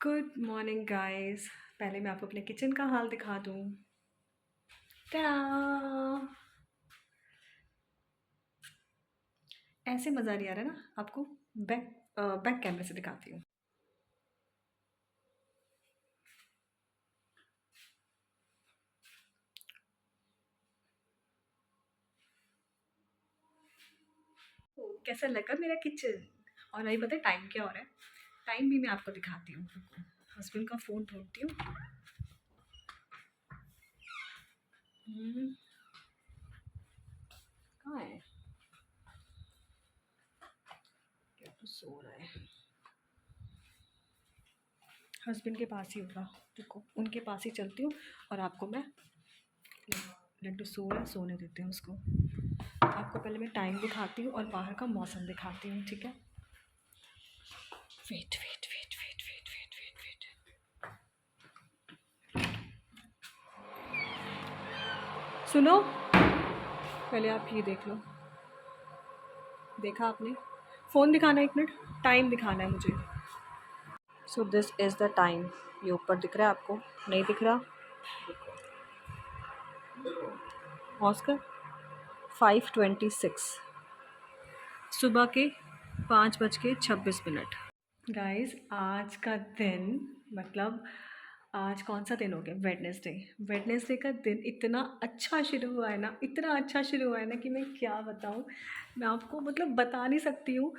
Good morning guys. पहले मैं आपको अपने किचन का हाल दिखा दूँ। ta ऐसे मज़ा नहीं आ रहा ना आपको। बैक बैक कैमरे से दिखाती हूँ। तो कैसा लगा मेरा किचन। और अभी पता है टाइम क्या हो रहा है। टाइम भी मैं आपको दिखाती हूँ। हस्बैंड का फ़ोन ढूंढती हूँ। कहाँ है? क्या तो सो रहा है। हस्बैंड के पास ही होगा। देखो उनके पास ही चलती हूँ और आपको मैं लड्डू सो रहा है, सोने देते हैं उसको। आपको पहले मैं टाइम दिखाती हूँ और बाहर का मौसम दिखाती हूँ, ठीक है। Wait wait wait wait wait wait wait wait सुनो, पहले आप ये देख लो। देखा आपने? फ़ोन दिखाना है, 1 मिनट। टाइम दिखाना है मुझे। So this is the time. ये ऊपर दिख रहा है आपको? नहीं दिख रहा? ऑस्कर 5:26 सुबह के 5:26। गाइस आज का दिन मतलब आज कौन सा दिन हो गया? वेडनेसडे। वेडनेसडे का दिन इतना अच्छा शुरू हुआ है ना, इतना अच्छा शुरू हुआ है ना कि मैं क्या बताऊँ। मैं आपको मतलब बता नहीं सकती हूँ।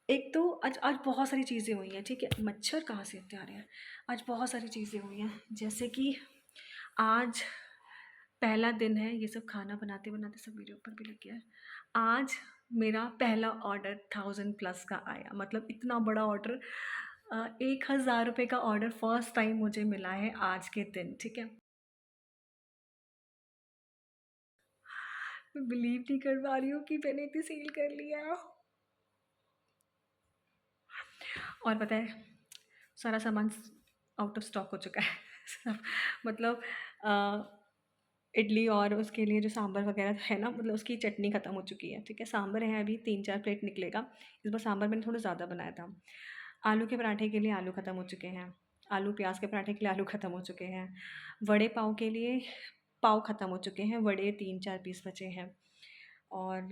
एक तो आज आज बहुत सारी चीज़ें हुई हैं, ठीक है। मच्छर कहाँ से इतने आ रहे हैं। आज बहुत सारी चीज़ें हुई हैं, जैसे कि आज पहला दिन है। ये सब खाना बनाते बनाते सब मेरे ऊपर भी लग गया है। आज मेरा पहला ऑर्डर 1000+ का आया, मतलब इतना बड़ा ऑर्डर। 1000 रुपये का ऑर्डर फर्स्ट टाइम मुझे मिला है आज के दिन, ठीक है। मैं बिलीव नहीं कर पा रही हूँ कि मैंने इतनी सेल कर लिया। और पता है सारा सामान आउट ऑफ स्टॉक हो चुका है। सब मतलब इडली और उसके लिए जो सांभर वगैरह है ना, मतलब उसकी चटनी ख़त्म हो चुकी है, ठीक है। सांभर है अभी 3-4 प्लेट निकलेगा। इस बार सांभर मैंने थोड़ा ज़्यादा बनाया था। आलू के पराठे के लिए आलू ख़त्म हो चुके हैं। आलू प्याज के पराठे के लिए आलू ख़त्म हो चुके हैं। वड़े पाव के लिए पाव ख़त्म हो चुके हैं। वड़े 3-4 पीस बचे हैं। और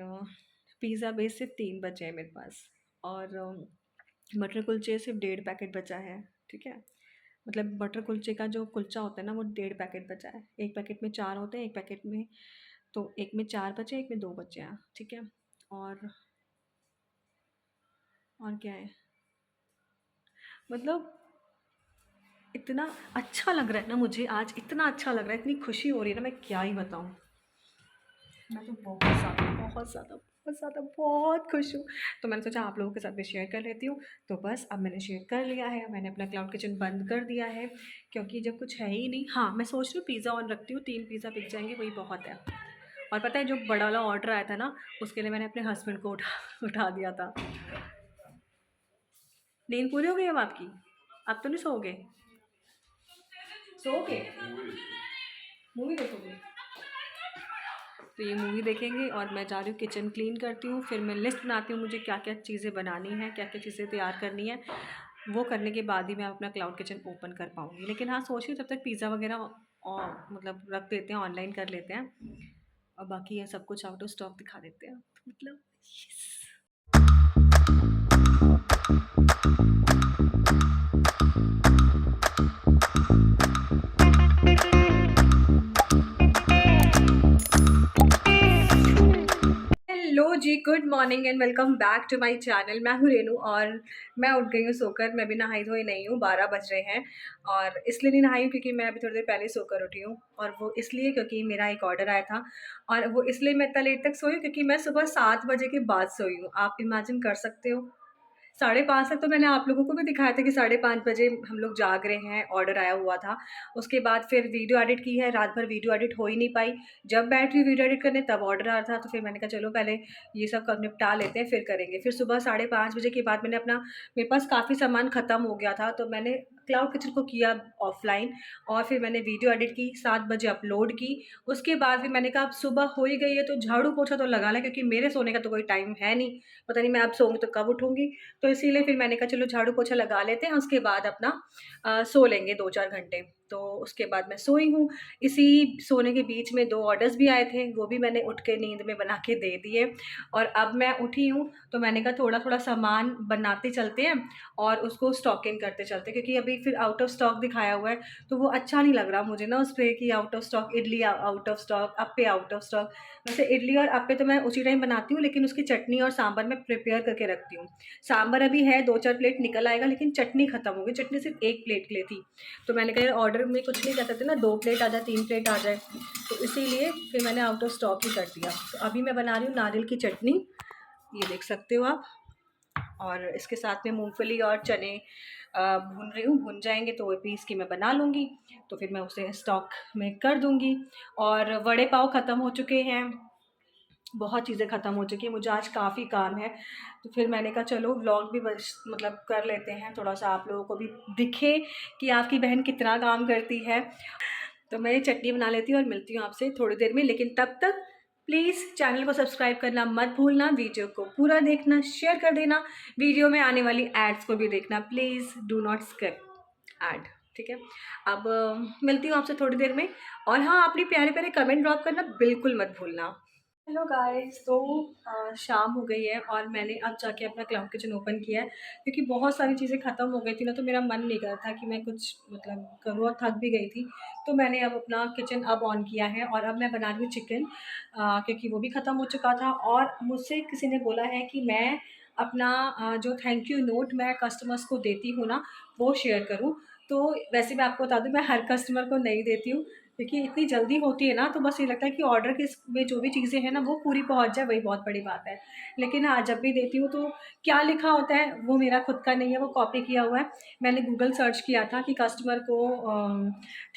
पिज़्ज़ा बेस सिर्फ 3 बचे हैं मेरे पास। और मटर कुलचे सिर्फ 1.5 पैकेट बचा है, ठीक है। मतलब बटर कुलचे का जो कुलचा होता है ना, वो 1.5 पैकेट बचा है। एक पैकेट में 4 होते हैं, एक पैकेट में तो एक में 4 बचे, एक में 2 बचे हैं, ठीक है। और और क्या है, मतलब इतना अच्छा लग रहा है ना मुझे आज, इतना अच्छा लग रहा है, इतनी खुशी हो रही है ना, मैं क्या ही बताऊँ। मैं तो बहुत ज़्यादा बहुत ज़्यादा बहुत ज़्यादा बहुत खुश हूँ। तो मैंने सोचा आप लोगों के साथ भी शेयर कर लेती हूँ। तो बस अब मैंने शेयर कर लिया है, मैंने अपना क्लाउड किचन बंद कर दिया है, क्योंकि जब कुछ है ही नहीं। हाँ, मैं सोच रही हूँ पिज़्ज़ा ऑन रखती हूँ, 3 पिज़्ज़ा बिक जाएँगे, वही बहुत है। और पता है जो बड़ा वाला ऑर्डर आया था ना, उसके लिए मैंने अपने हस्बैंड को उठा दिया था। नींद पूरी हो गई अब आपकी? अब तो नहीं सोओगे? सोओगे? मूवी देखोगे? तो ये मूवी देखेंगे और मैं जा रही हूँ किचन क्लीन करती हूँ। फिर मैं लिस्ट बनाती हूँ मुझे क्या क्या चीज़ें बनानी है, क्या क्या चीज़ें तैयार करनी है। वो करने के बाद ही मैं अपना क्लाउड किचन ओपन कर पाऊँगी। लेकिन हाँ, सोच रही हूँ तब तक पिज़्ज़ा वगैरह और मतलब रख देते हैं, ऑनलाइन कर लेते हैं। और बाकी ये सब कुछ आउट ऑफ स्टॉक दिखा देते हैं, मतलब यस। हेलो जी, good morning and welcome back to my channel. मैं हूँ रेनू और मैं उठ गई हूँ सोकर। मैं भी नहाई धोई नहीं हूँ, 12 बज रहे हैं। और इसलिए नहीं नहाई हूँ क्योंकि मैं अभी थोड़ी देर पहले सोकर उठी हूँ। और वो इसलिए क्योंकि मेरा एक ऑर्डर आया था। और वो इसलिए मैं इतना लेट तक सोई हूँ क्योंकि मैं सुबह 7 बजे के बाद सोई हूँ। आप इमेजिन कर सकते हो। 5:30 तक तो मैंने आप लोगों को भी दिखाया था कि 5:30 बजे हम लोग जाग रहे हैं, ऑर्डर आया हुआ था। उसके बाद फिर वीडियो एडिट की है, रात भर वीडियो एडिट हो ही नहीं पाई। जब बैठ रही वीडियो एडिट करने तब ऑर्डर आ रहा था, तो फिर मैंने कहा चलो पहले ये सब काम निपटा लेते हैं, फिर करेंगे। फिर सुबह 5:30 बजे के बाद मैंने अपना, मेरे पास काफ़ी सामान ख़त्म हो गया था, तो मैंने क्लाउड किचन को किया ऑफलाइन, और फिर मैंने वीडियो एडिट की, 7 बजे अपलोड की। उसके बाद फिर मैंने कहा अब सुबह हो ही गई है तो झाड़ू पोछा तो लगा लें, क्योंकि मेरे सोने का तो कोई टाइम है नहीं, पता नहीं मैं अब सोऊंगी तो कब उठूंगी। तो इसीलिए फिर मैंने कहा चलो झाड़ू पोछा लगा लेते हैं, उसके बाद अपना सो लेंगे 2-4 घंटे। तो उसके बाद मैं सोई हूँ। इसी सोने के बीच में 2 ऑर्डर्स भी आए थे, वो भी मैंने उठ के नींद में बना के दे दिए। और अब मैं उठी हूँ तो मैंने कहा थोड़ा-थोड़ा सामान बनाते चलते हैं और उसको स्टॉकिंग करते चलते हैं, क्योंकि अभी फिर आउट ऑफ स्टॉक दिखाया हुआ है, तो वो अच्छा नहीं लग रहा मुझे ना उस पे कि out of stock, idli out of stock, appe out of stock. वैसे इडली और अप्पे तो मैं उसी टाइम बनाती हूँ, लेकिन उसकी चटनी और सांभर मैं प्रिपेयर करके रखती हूँ। सांभर अभी है, 2-4 प्लेट निकल आएगा, लेकिन चटनी खत्म हो गई, चटनी सिर्फ़ 1 प्लेट के लिए थी। तो मैंने कहा यार ऑर्डर में कुछ नहीं कर सकते ना, 2 प्लेट आ जाए, 3 प्लेट आ जाए, तो इसीलिए फिर मैंने आउट ऑफ स्टॉक ही कर दिया। तो अभी मैं बना रही हूँ नारियल की चटनी, ये देख सकते हो आप। और इसके साथ में मूँगफली और चने भून रही हूँ, भुन जाएँगे तो पीस के मैं बना लूँगी, तो फिर मैं उसे स्टॉक में कर दूँगी। और वड़े पाव ख़त्म हो चुके हैं, बहुत चीज़ें ख़त्म हो चुकी हैं, मुझे आज काफ़ी काम है, तो फिर मैंने कहा चलो व्लॉग भी बस मतलब कर लेते हैं, थोड़ा-सा आप लोगों को भी दिखे कि आपकी बहन कितना काम करती है। तो मैं ये चटनी बना लेती हूँ और मिलती हूँ आपसे थोड़ी देर में, लेकिन तब तक प्लीज़ चैनल को सब्सक्राइब करना मत भूलना, वीडियो को पूरा देखना, शेयर कर देना, वीडियो में आने वाली एड्स को भी देखना, please do not skip ad, ठीक है। अब मिलती हूँ आपसे थोड़ी देर में, और हाँ, अपनी प्यारे-प्यारे कमेंट ड्रॉप करना बिल्कुल मत भूलना। हेलो गाइस, तो शाम हो गई है और मैंने अब जाके अपना क्लाउड किचन ओपन किया है, क्योंकि बहुत सारी चीज़ें ख़त्म हो गई थी ना, तो मेरा मन नहीं कर रहा था कि मैं कुछ मतलब करूँ, और थक भी गई थी। तो मैंने अब अपना किचन अब ऑन किया है और अब मैं बना रही हूँ चिकन, क्योंकि वो भी ख़त्म हो चुका था। और मुझसे किसी ने बोला है कि मैं अपना जो थैंक यू नोट मैं कस्टमर्स को देती हूँ ना, वो शेयर करूँ। तो वैसे मैं आपको बता दूँ, मैं हर कस्टमर को नहीं देती हूँ, क्योंकि इतनी जल्दी होती है ना, तो बस ये लगता है कि ऑर्डर के में जो भी चीज़ें हैं ना वो पूरी पहुँच जाए, वही बहुत बड़ी बात है। लेकिन हाँ, जब भी देती हूँ तो क्या लिखा होता है वो मेरा खुद का नहीं है, वो कॉपी किया हुआ है। मैंने गूगल सर्च किया था कि कस्टमर को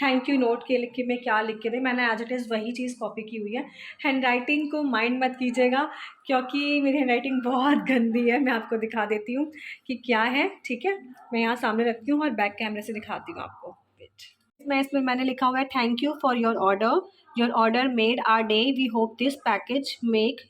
थैंक यू नोट के लिख के मैं क्या लिख के दें, मैंने एज़ इट इज़ वही चीज़ कॉपी की हुई है। हैंडराइटिंग को माइंड मत कीजिएगा, क्योंकि मेरी हैंडराइटिंग बहुत गंदी है। मैं आपको दिखा देती हूँ कि क्या है, ठीक है? मैं यहाँ सामने रखती हूँ और बैक कैमरे से दिखाती हूँ आपको। वेट। मैं इसमें मैंने लिखा हुआ है thank you for your order made our day, we hope this package make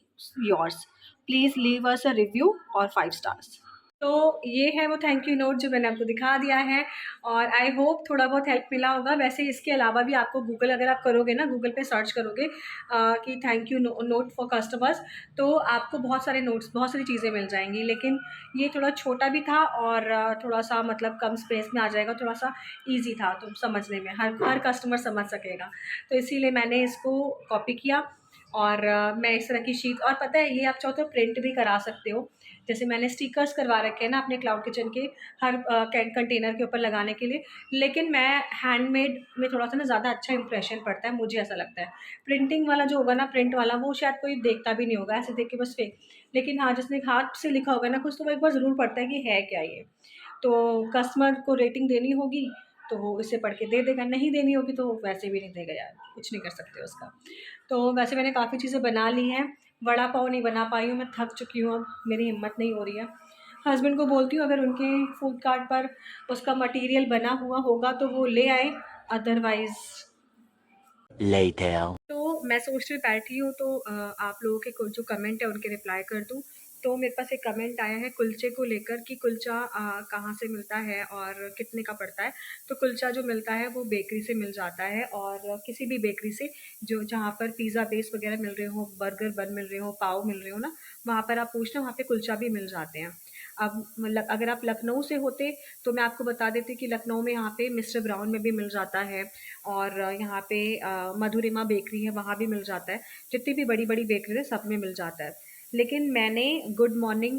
yours, please leave us a review और 5 स्टार्स। तो ये है वो थैंक यू नोट जो मैंने आपको दिखा दिया है, और आई होप थोड़ा बहुत हेल्प मिला होगा। वैसे इसके अलावा भी आपको गूगल, अगर आप करोगे ना, गूगल पे सर्च करोगे कि thank you note for customers, तो आपको बहुत सारे नोट्स, बहुत सारी चीज़ें मिल जाएंगी। लेकिन ये थोड़ा छोटा भी था और थोड़ा सा मतलब कम स्पेस में आ जाएगा, थोड़ा सा ईजी था तो समझने में, हर हर कस्टमर समझ सकेगा, तो इसीलिए मैंने इसको कॉपी किया। और मैं इस तरह की शीट, और पता है ये आप चाहो तो प्रिंट भी करा सकते हो, जैसे मैंने स्टिकर्स करवा रखे हैं ना अपने क्लाउड किचन के हर कंटेनर के ऊपर लगाने के लिए। लेकिन मैं हैंडमेड में थोड़ा सा ना ज़्यादा अच्छा इंप्रेशन पड़ता है, मुझे ऐसा लगता है। प्रिंटिंग वाला जो होगा ना, प्रिंट वाला, वो शायद कोई देखता भी नहीं होगा, ऐसे देख के बस फेंक। लेकिन हाँ, जिसने हाथ से लिखा होगा ना कुछ, तो वो एक बार ज़रूर पढ़ता है कि है क्या ये। तो कस्टमर को रेटिंग देनी होगी तो वो इसे पढ़ के दे देगा, नहीं देनी होगी तो वैसे भी नहीं देगा यार, कुछ नहीं कर सकते उसका। तो वैसे मैंने काफ़ी चीज़ें बना ली हैं, वड़ा पाव नहीं बना पाई हूँ, मैं थक चुकी हूँ, अब मेरी हिम्मत नहीं हो रही है। हस्बैंड को बोलती हूँ अगर उनके फूड कार्ट पर उसका मटेरियल बना हुआ होगा तो वो ले आए, अदरवाइज़ Later. तो मैं सोच रही बैठी हूँ तो आप लोगों के कुछ जो कमेंट है उनके रिप्लाई कर दूँ। तो मेरे पास एक कमेंट आया है कुलचे को लेकर कि कुलचा कहाँ से मिलता है और कितने का पड़ता है। तो कुलचा जो मिलता है वो बेकरी से मिल जाता है, और किसी भी बेकरी से जो जहाँ पर पिज़्ज़ा बेस वगैरह मिल रहे हो, बर्गर बन मिल रहे हो, पाव मिल रहे हो ना, वहाँ पर आप पूछना, वहाँ पे कुलचा भी मिल जाते हैं। अब मतलब अगर आप लखनऊ से होते तो मैं आपको बता देती कि लखनऊ में यहाँ पे मिस्टर ब्राउन में भी मिल जाता है, और यहाँ पे मधुरिमा बेकरी है, वहाँ भी मिल जाता है। जितनी भी बड़ी-बड़ी बेकरी है सब में मिल जाता है। लेकिन मैंने गुड मॉर्निंग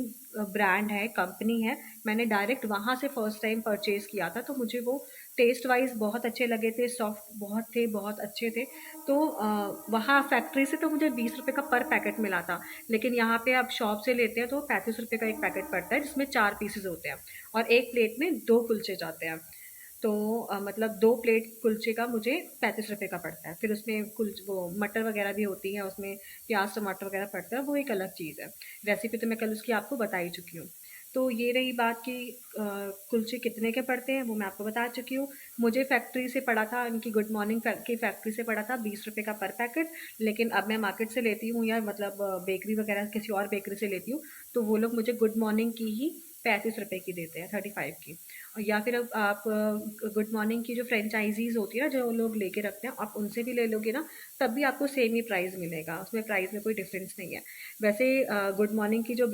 ब्रांड है, कंपनी है, मैंने डायरेक्ट वहाँ से फर्स्ट टाइम परचेज़ किया था, तो मुझे वो टेस्ट वाइज़ बहुत अच्छे लगे थे, सॉफ्ट बहुत थे, बहुत अच्छे थे। तो वहाँ फैक्ट्री से तो मुझे 20 रुपए का पर पैकेट मिला था, लेकिन यहाँ पे आप शॉप से लेते हैं तो 35 रुपए का एक पैकेट पड़ता है, जिसमें 4 पीसेज़ होते हैं और एक प्लेट में 2 कुलचे जाते हैं। तो मतलब 2 प्लेट कुलचे का मुझे 35 रुपए का पड़ता है। फिर उसमें वो मटर वगैरह भी होती है, उसमें प्याज़ टमाटर वगैरह पड़ता है, वो एक अलग चीज़ है। रेसिपी तो मैं कल उसकी आपको बता ही चुकी हूँ। तो ये रही बात कि कुलचे कितने के पड़ते हैं, वो मैं आपको बता चुकी हूँ। मुझे फैक्ट्री से पड़ा था, इनकी गुड मॉर्निंग की फैक्ट्री से पड़ा था 20 रुपये का पर पैकेट। लेकिन अब मैं मार्केट से लेती हूँ या मतलब बेकरी वगैरह किसी और बेकरी से लेती हूँ, तो वो लोग मुझे गुड मॉर्निंग की ही 35 रुपये की देते हैं, 35 की। और या फिर अब आप गुड मॉर्निंग की जो फ्रेंचाइजीज़ होती है ना, जो लोग लेके रखते हैं, आप उनसे भी ले लोगे ना, तब भी आपको सेम ही प्राइस मिलेगा, उसमें प्राइस में कोई डिफरेंस नहीं है। वैसे गुड मॉर्निंग की जो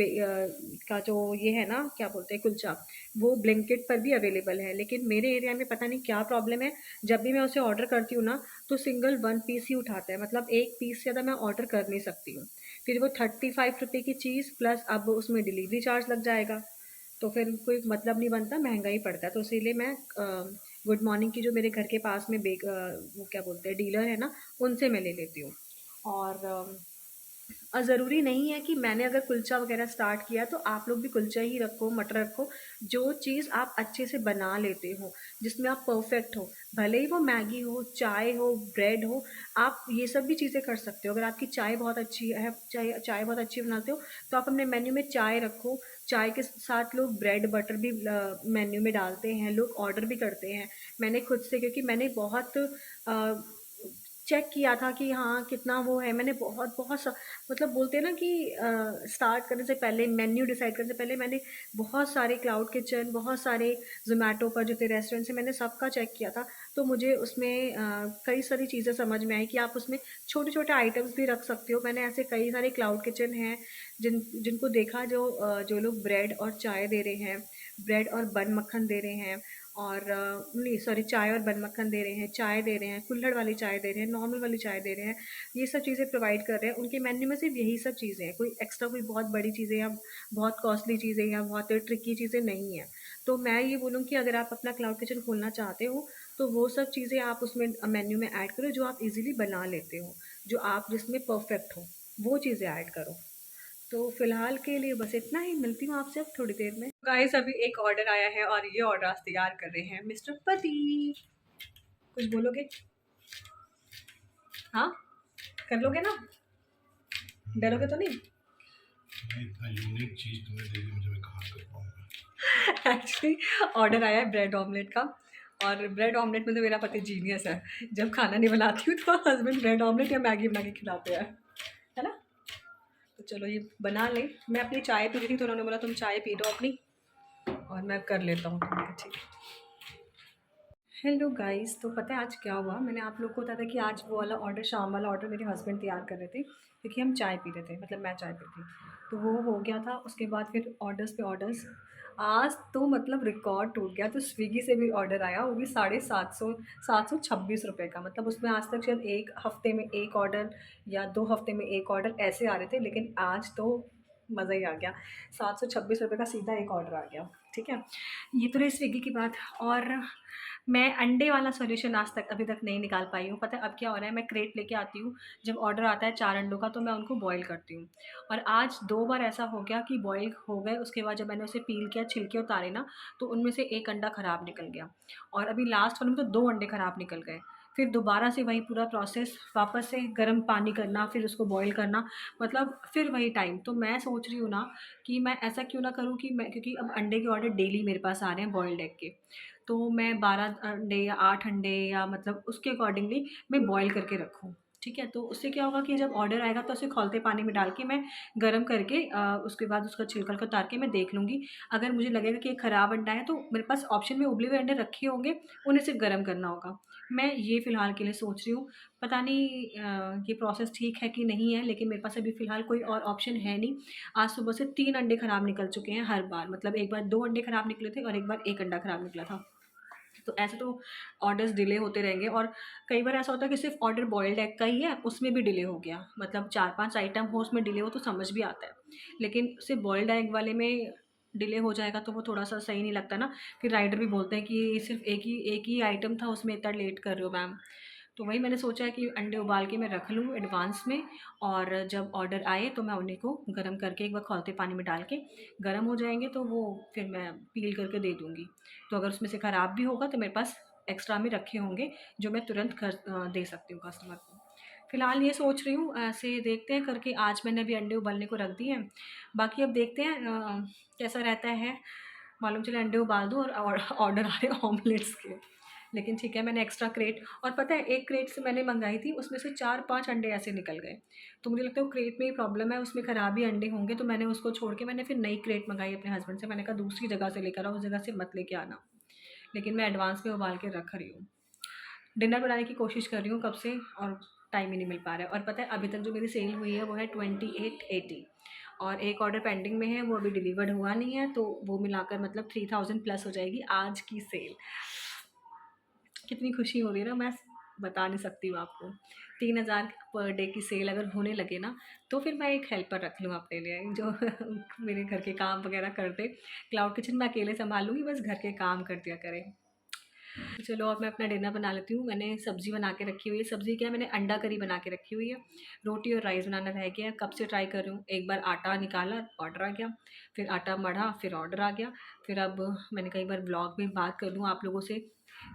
का जो ये है ना, क्या बोलते हैं, कुलचा, वो ब्लिंकिट पर भी अवेलेबल है। लेकिन मेरे एरिया में पता नहीं क्या प्रॉब्लम है, जब भी मैं उसे ऑर्डर करती हूँ ना, तो सिंगल 1 पीस ही उठाता है, मतलब 1 पीस से ज़्यादा मैं ऑर्डर कर नहीं सकती हूँ। फिर वो 35 रुपये की चीज़ प्लस अब उसमें डिलीवरी चार्ज लग जाएगा, तो फिर कोई मतलब नहीं बनता, महंगा ही पड़ता है। तो इसीलिए मैं गुड मॉर्निंग की जो मेरे घर के पास में वो क्या बोलते हैं, डीलर है ना, उनसे मैं ले लेती हूँ। और ज़रूरी नहीं है कि मैंने अगर कुलचा वगैरह स्टार्ट किया तो आप लोग भी कुलचा ही रखो, मटर रखो, जो चीज़ आप अच्छे से बना लेते हो, जिसमें आप परफेक्ट हो। भले ही वो मैगी हो, चाय हो, ब्रेड हो, आप ये सब भी चीज़ें कर सकते हो। अगर आपकी चाय बहुत अच्छी है, चाय चाय बहुत अच्छी बनाते हो, तो आप अपने मेन्यू में चाय रखो। चाय के साथ लोग ब्रेड बटर भी मेन्यू में डालते हैं, लोग ऑर्डर भी करते हैं। मैंने खुद से, क्योंकि मैंने बहुत चेक किया था कि हाँ कितना वो है, मैंने बहुत बहुत मतलब बोलते हैं ना कि स्टार्ट करने से पहले, मेन्यू डिसाइड करने से पहले मैंने बहुत सारे क्लाउड किचन, बहुत सारे जोमेटो पर जो थे रेस्टोरेंट्स से, मैंने सबका चेक किया था। तो मुझे उसमें कई सारी चीज़ें समझ में आई कि आप उसमें छोटे छोटे आइटम्स भी रख सकते हो। मैंने ऐसे कई सारे क्लाउड किचन हैं जिनको देखा, जो लोग ब्रेड और चाय दे रहे हैं, ब्रेड और बन मक्खन दे रहे हैं, और नहीं सॉरी, चाय और बन मक्खन दे रहे हैं, चाय दे रहे हैं, कुल्हड़ वाली चाय दे रहे हैं, नॉर्मल वाली चाय दे रहे हैं, ये सब चीज़ें प्रोवाइड कर रहे हैं। उनके मेन्यू में सिर्फ यही सब चीज़ें हैं, कोई एक्स्ट्रा कोई बहुत बड़ी चीज़ें या बहुत कॉस्टली चीज़ें या बहुत ट्रिकी चीज़ें नहीं हैं। तो मैं ये बोलूँ कि अगर आप अपना क्लाउड किचन खोलना चाहते हो, तो वो सब चीज़ें आप उसमें मेन्यू में ऐड करो जो आप इजीली बना लेते हो, जो आप जिसमें परफेक्ट हो, वो चीज़ें ऐड करो। तो फिलहाल के लिए बस इतना ही, मिलती हूँ आपसे अब थोड़ी देर में। गाइस अभी एक ऑर्डर आया है और ये ऑर्डर आज तैयार कर रहे हैं मिस्टर पति। कुछ बोलोगे? हाँ, कर लोगे ना? डरोगे तो नहीं? इतना यूनिक चीज तुमने दे दी मुझे, मैं कहाँ कर पाऊंगा। एक्चुअली ऑर्डर आया है ब्रेड ऑमलेट का, और ब्रेड ऑमलेट में तो मेरा पति जीनियस है। जब खाना नहीं बनाती हूँ तो हस्बैंड ब्रेड ऑमलेट या मैगी बना के खिलाते हैं, है ना? तो चलो ये बना लें। मैं अपनी चाय पी रही थी तो उन्होंने बोला तुम चाय पी लो अपनी, और मैं कर लेता हूँ। तो मैंने कहा ठीक है। हेलो गाइस, तो पता है आज क्या हुआ? मैंने आप लोग को बताया था कि आज वो वाला ऑर्डर, शाम वाला ऑर्डर मेरे हस्बैंड तैयार कर रहे थे, क्योंकि हम चाय पी रहे थे, मतलब मैं चाय पी रही थी। तो वो हो गया था, उसके बाद फिर ऑर्डर्स पे ऑर्डर्स। आज तो मतलब रिकॉर्ड टूट गया। तो स्विगी से भी ऑर्डर आया, वो भी 750 726 रुपये का। मतलब उसमें आज तक शायद एक हफ्ते में एक ऑर्डर या 2 हफ्ते में एक ऑर्डर ऐसे आ रहे थे, लेकिन आज तो मज़ा ही आ गया। 726 रुपये का सीधा एक ऑर्डर आ गया। ठीक है, ये तो रही स्विगी की बात। और मैं अंडे वाला सॉल्यूशन आज तक अभी तक नहीं निकाल पाई हूँ। पता है अब क्या हो रहा है? मैं क्रेट लेके आती हूँ, जब ऑर्डर आता है 4 अंडों का तो मैं उनको बॉयल करती हूँ, और आज 2 बार ऐसा हो गया कि बॉयल हो गए, उसके बाद जब मैंने उसे पील किया, छिलके उतारे ना, तो उनमें से 1 अंडा ख़राब निकल गया, और अभी लास्ट वाले में तो 2 अंडे ख़राब निकल गए। फिर दोबारा से वही पूरा प्रोसेस, वापस से गर्म पानी करना, फिर उसको बॉयल करना, मतलब फिर वही टाइम। तो मैं सोच रही हूँ ना कि मैं ऐसा क्यों ना करूँ कि मैं, क्योंकि अब अंडे के ऑर्डर डेली मेरे पास आ रहे हैं बॉइल्ड एग के, तो मैं 12 अंडे या 8 अंडे या मतलब उसके अकॉर्डिंगली मैं बॉयल करके रखूँ। ठीक है, तो उससे क्या होगा कि जब ऑर्डर आएगा तो उसे खौलते पानी में डाल के मैं गर्म करके उसके बाद उसका छिलका को उतार के मैं देख लूँगी। अगर मुझे लगेगा कि ये ख़राब अंडा है तो मेरे पास ऑप्शन में उबले हुए अंडे रखे होंगे, उन्हें सिर्फ गर्म करना होगा। मैं ये फ़िलहाल के लिए सोच रही हूँ। पता नहीं ये प्रोसेस ठीक है कि नहीं है, लेकिन मेरे पास अभी फ़िलहाल कोई और ऑप्शन है नहीं। आज सुबह से 3 अंडे ख़राब निकल चुके हैं हर बार, मतलब एक बार 2 अंडे ख़राब निकले थे और एक बार 1 अंडा ख़राब निकला था। तो ऐसे तो ऑर्डर्स डिले होते रहेंगे, और कई बार ऐसा होता है कि सिर्फ ऑर्डर बॉइल्ड एग का ही है, उसमें भी डिले हो गया, मतलब 4-5 आइटम हो उसमें डिले हो तो समझ भी आता है। लेकिन सिर्फ बॉइल्ड एग वाले में डिले हो जाएगा तो वो थोड़ा-सा सही नहीं लगता ना। फिर राइडर भी बोलते हैं कि सिर्फ एक ही आइटम था, उसमें इतना लेट कर रहे हो मैम। तो वही मैंने सोचा है कि अंडे उबाल के मैं रख लूँ एडवांस में, और जब ऑर्डर आए तो मैं उन्हीं को गर्म करके एक बार खौलते पानी में डाल के, गर्म हो जाएँगे तो वो फिर मैं पील करके दे दूँगी। तो अगर उसमें से ख़राब भी होगा तो मेरे पास एक्स्ट्रा में रखे होंगे, जो मैं तुरंत दे सकती हूँ कस्टमर को। फ़िलहाल ये सोच रही हूँ ऐसे देखते हैं करके, आज मैंने अभी अंडे उबलने को रख दिए हैं। बाकी अब देखते हैं कैसा रहता है। मालूम चले अंडे उबाल दूँ और ऑर्डर आ रहे हैं ऑमलेट्स के। लेकिन ठीक है, मैंने एक्स्ट्रा क्रेट, और पता है एक क्रेट से मैंने मँगाई थी, उसमें से 4-5 अंडे ऐसे निकल गए। तो मुझे लगता है वो क्रेट में ही प्रॉब्लम है, उसमें ख़राब ही अंडे होंगे, तो मैंने उसको छोड़ के मैंने फिर नई क्रेट मँगाई अपने हस्बैंड से। मैंने कहा दूसरी जगह से लेकर आओ, उस जगह से मत लेके आना। लेकिन मैं एडवांस में उबाल के रख रही हूँ। डिनर बनाने की कोशिश कर रही हूँ कब से, और टाइम ही नहीं मिल पा रहा है। और पता है अभी तक जो मेरी सेल हुई है वो है 2880, और एक ऑर्डर पेंडिंग में है, वो अभी डिलीवर्ड हुआ नहीं है, तो वो मिलाकर मतलब 3000 प्लस हो जाएगी आज की सेल। कितनी खुशी हो रही है ना, मैं बता नहीं सकती हूँ आपको। 3000 पर डे की सेल अगर होने लगे ना, तो फिर मैं एक हेल्पर रख लूँ अपने लिए जो मेरे घर के काम वगैरह कर दे। क्लाउड किचन मैं अकेले संभाल लूँगी, बस घर के काम कर दिया करे। तो चलो अब मैं अपना डिनर बना लेती हूँ। मैंने सब्ज़ी बना के रखी हुई है। सब्ज़ी क्या है, मैंने अंडा करी बना के रखी हुई है। रोटी और राइस बनाना रह गया है, कब से ट्राई कर रही हूँ। एक बार आटा निकाला, ऑर्डर आ गया, फिर आटा मढ़ा, फिर ऑर्डर आ गया। फिर अब मैंने कई बार ब्लॉग में बात कर लूँ आप लोगों से,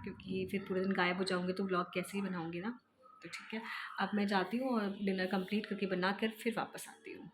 क्योंकि फिर पूरे दिन गायब हो जाऊँगी तो ब्लॉग कैसे ही बनाऊँगी ना। तो ठीक है, अब मैं जाती हूँ और डिनर कंप्लीट करके बना कर फिर वापस आती हूँ।